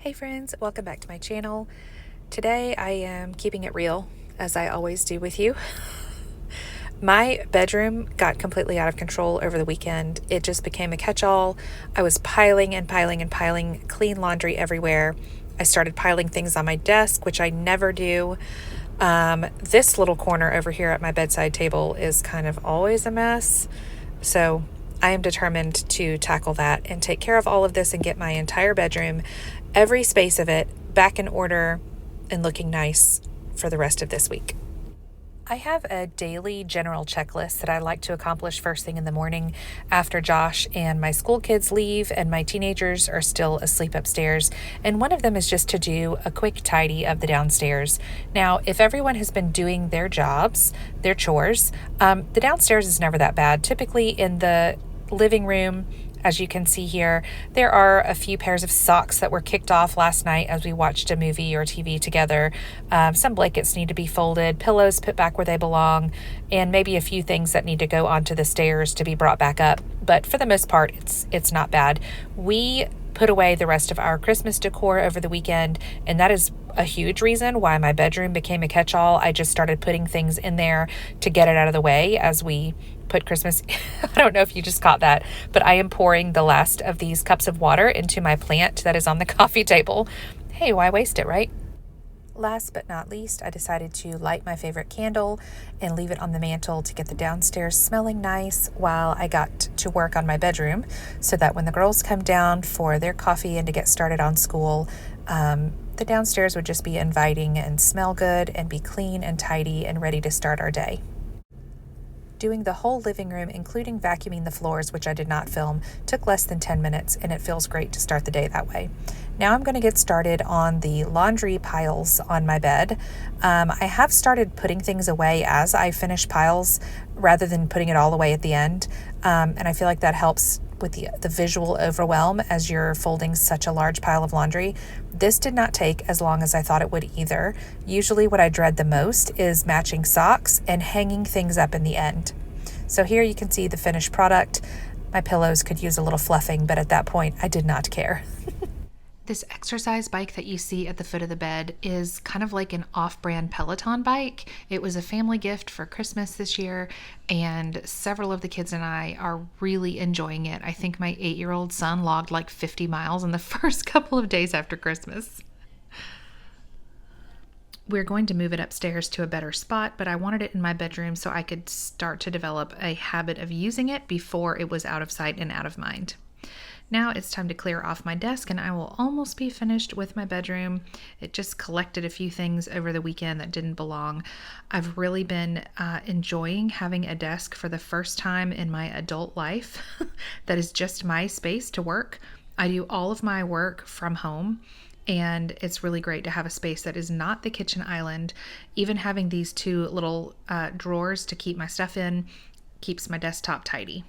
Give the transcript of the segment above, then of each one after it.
Hey friends, welcome back to my channel. Today I am keeping it real, as I always do with you. My bedroom got completely out of control over the weekend. It just became a catch-all. I was piling and piling and piling clean laundry everywhere. I started piling things on my desk, which I never do. This little corner over here at my bedside table is kind of always a mess. So I am determined to tackle that and take care of all of this and get my entire bedroom, every space of it, back in order and looking nice for the rest of this week. I have a daily general checklist that I like to accomplish first thing in the morning after Josh and my school kids leave and my teenagers are still asleep upstairs. And one of them is just to do a quick tidy of the downstairs. Now, if everyone has been doing their jobs, their chores, the downstairs is never that bad. Typically in the living room, as you can see here, there are a few pairs of socks that were kicked off last night as we watched a movie or TV together. Some blankets need to be folded, pillows put back where they belong, and maybe a few things that need to go onto the stairs to be brought back up. But for the most part, it's not bad. We put away the rest of our Christmas decor over the weekend, and that is a huge reason why my bedroom became a catch-all. I just started putting things in there to get it out of the way as we put Christmas. I don't know if you just caught that, but I am pouring the last of these cups of water into my plant that is on the coffee table. Hey, why waste it, right? Last but not least, I decided to light my favorite candle and leave it on the mantle to get the downstairs smelling nice while I got to work on my bedroom, so that when the girls come down for their coffee and to get started on school, the downstairs would just be inviting and smell good and be clean and tidy and ready to start our day. Doing the whole living room, including vacuuming the floors, which I did not film, took less than 10 minutes, and it feels great to start the day that way. Now I'm going to get started on the laundry piles on my bed. I have started putting things away as I finish piles rather than putting it all away at the end. And I feel like that helps with the visual overwhelm as you're folding such a large pile of laundry. This did not take as long as I thought it would either. Usually what I dread the most is matching socks and hanging things up in the end. So here you can see the finished product. My pillows could use a little fluffing, but at that point I did not care. This exercise bike that you see at the foot of the bed is kind of like an off-brand Peloton bike. It was a family gift for Christmas this year, and several of the kids and I are really enjoying it. I think my 8-year-old son logged like 50 miles in the first couple of days after Christmas. We're going to move it upstairs to a better spot, but I wanted it in my bedroom so I could start to develop a habit of using it before it was out of sight and out of mind. Now it's time to clear off my desk, and I will almost be finished with my bedroom. It just collected a few things over the weekend that didn't belong. I've really been enjoying having a desk for the first time in my adult life that is just my space to work. I do all of my work from home, and it's really great to have a space that is not the kitchen island. Even having these two little drawers to keep my stuff in keeps my desktop tidy.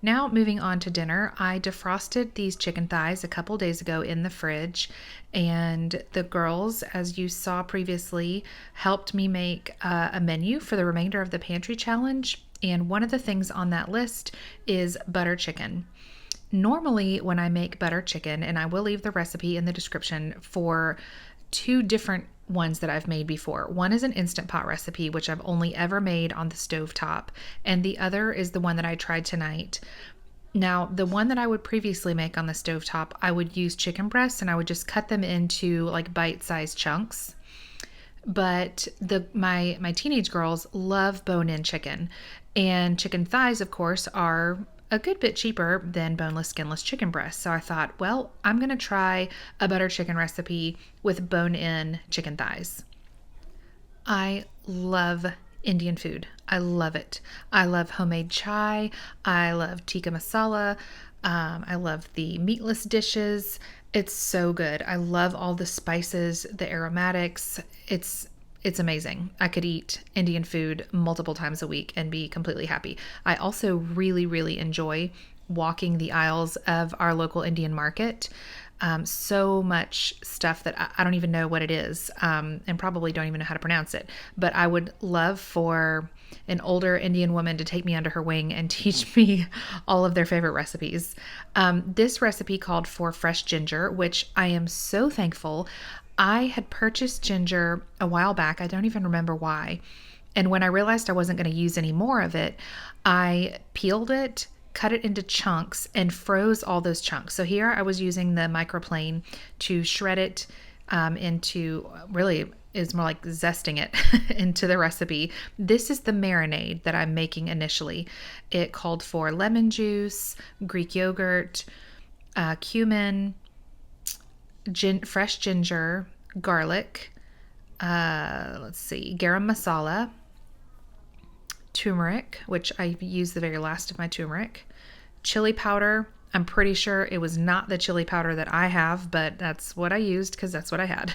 Now moving on to dinner, I defrosted these chicken thighs a couple days ago in the fridge, and the girls, as you saw previously, helped me make a menu for the remainder of the pantry challenge, and one of the things on that list is butter chicken. Normally when I make butter chicken, and I will leave the recipe in the description for two different ones that I've made before. One is an Instant Pot recipe, which I've only ever made on the stovetop, and the other is the one that I tried tonight. Now, the one that I would previously make on the stovetop, I would use chicken breasts and I would just cut them into like bite-sized chunks. But my teenage girls love bone-in chicken, and chicken thighs, of course, are a good bit cheaper than boneless, skinless chicken breasts. So I thought, well, I'm going to try a butter chicken recipe with bone-in chicken thighs. I love Indian food. I love it. I love homemade chai. I love tikka masala. I love the meatless dishes. It's so good. I love all the spices, the aromatics. It's amazing. I could eat Indian food multiple times a week and be completely happy. I also really, really enjoy walking the aisles of our local Indian market. So much stuff that I don't even know what it is, and probably don't even know how to pronounce it. But I would love for an older Indian woman to take me under her wing and teach me all of their favorite recipes. This recipe called for fresh ginger, which I am so thankful. I had purchased ginger a while back. I don't even remember why. And when I realized I wasn't going to use any more of it, I peeled it, cut it into chunks, and froze all those chunks. So here I was using the microplane to shred it into, really is more like zesting it into the recipe. This is the marinade that I'm making initially. It called for lemon juice, Greek yogurt, cumin, fresh ginger, garlic, garam masala, turmeric, which I used the very last of my turmeric, chili powder. I'm pretty sure it was not the chili powder that I have, but that's what I used because that's what I had.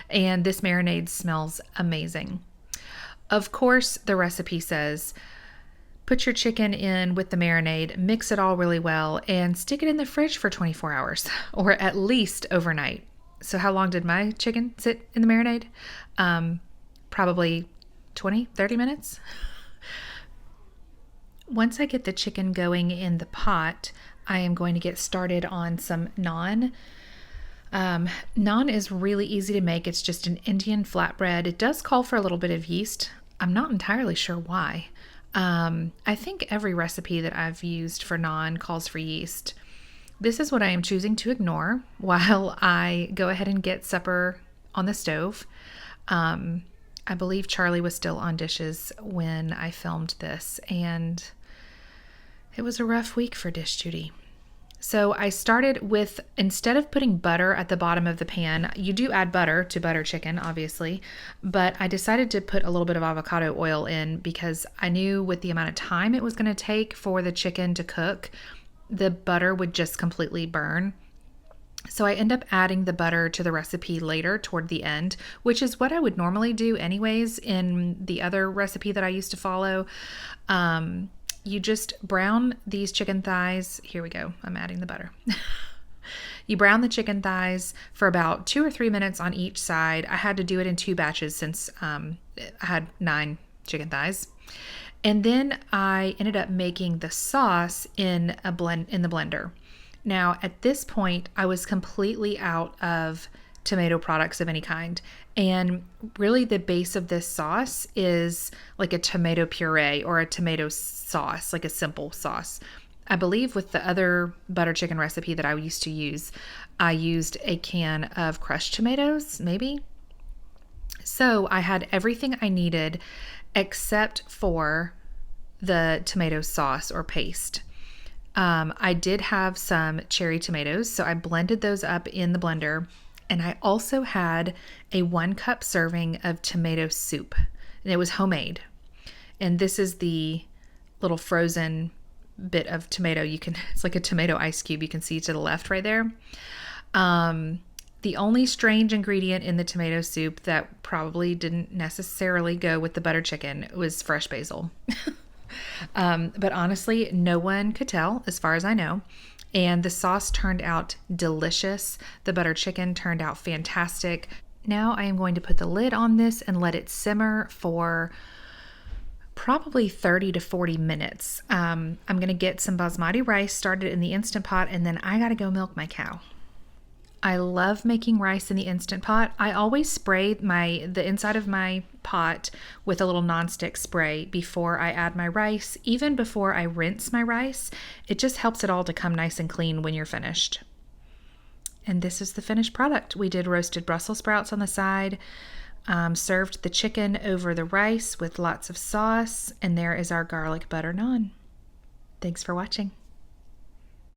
And this marinade smells amazing. Of course, the recipe says, put your chicken in with the marinade, mix it all really well, and stick it in the fridge for 24 hours, or at least overnight. So how long did my chicken sit in the marinade? Probably 20, 30 minutes. Once I get the chicken going in the pot, I am going to get started on some naan. Naan is really easy to make. It's just an Indian flatbread. It does call for a little bit of yeast. I'm not entirely sure why. I think every recipe that I've used for naan calls for yeast. This is what I am choosing to ignore while I go ahead and get supper on the stove. I believe Charlie was still on dishes when I filmed this, and it was a rough week for dish duty. So I started with, instead of putting butter at the bottom of the pan, you do add butter to butter chicken, obviously, but I decided to put a little bit of avocado oil in because I knew with the amount of time it was going to take for the chicken to cook, the butter would just completely burn. So I end up adding the butter to the recipe later toward the end, which is what I would normally do anyways in the other recipe that I used to follow. You just brown these chicken thighs. Here we go. I'm adding the butter. You brown the chicken thighs for about 2 or 3 minutes on each side. I had to do it in 2 batches since I had 9 chicken thighs. And then I ended up making the sauce in the blender. Now, at this point, I was completely out of tomato products of any kind. And really the base of this sauce is like a tomato puree or a tomato sauce, like a simple sauce. I believe with the other butter chicken recipe that I used to use, I used a can of crushed tomatoes, maybe. So I had everything I needed except for the tomato sauce or paste. I did have some cherry tomatoes, so I blended those up in the blender. And I also had a 1 cup serving of tomato soup, and it was homemade. And this is the little frozen bit of tomato. It's like a tomato ice cube. You can see to the left right there. The only strange ingredient in the tomato soup that probably didn't necessarily go with the butter chicken was fresh basil. But honestly, no one could tell as far as I know. And the sauce turned out delicious. The butter chicken turned out fantastic. Now I am going to put the lid on this and let it simmer for probably 30 to 40 minutes. I'm going to get some basmati rice started in the Instant Pot, and then I got to go milk my cow. I love making rice in the Instant Pot. I always spray the inside of my pot with a little nonstick spray before I add my rice, even before I rinse my rice. It just helps it all to come nice and clean when you're finished. And this is the finished product. We did roasted Brussels sprouts on the side, served the chicken over the rice with lots of sauce, and there is our garlic butter naan. Thanks for watching.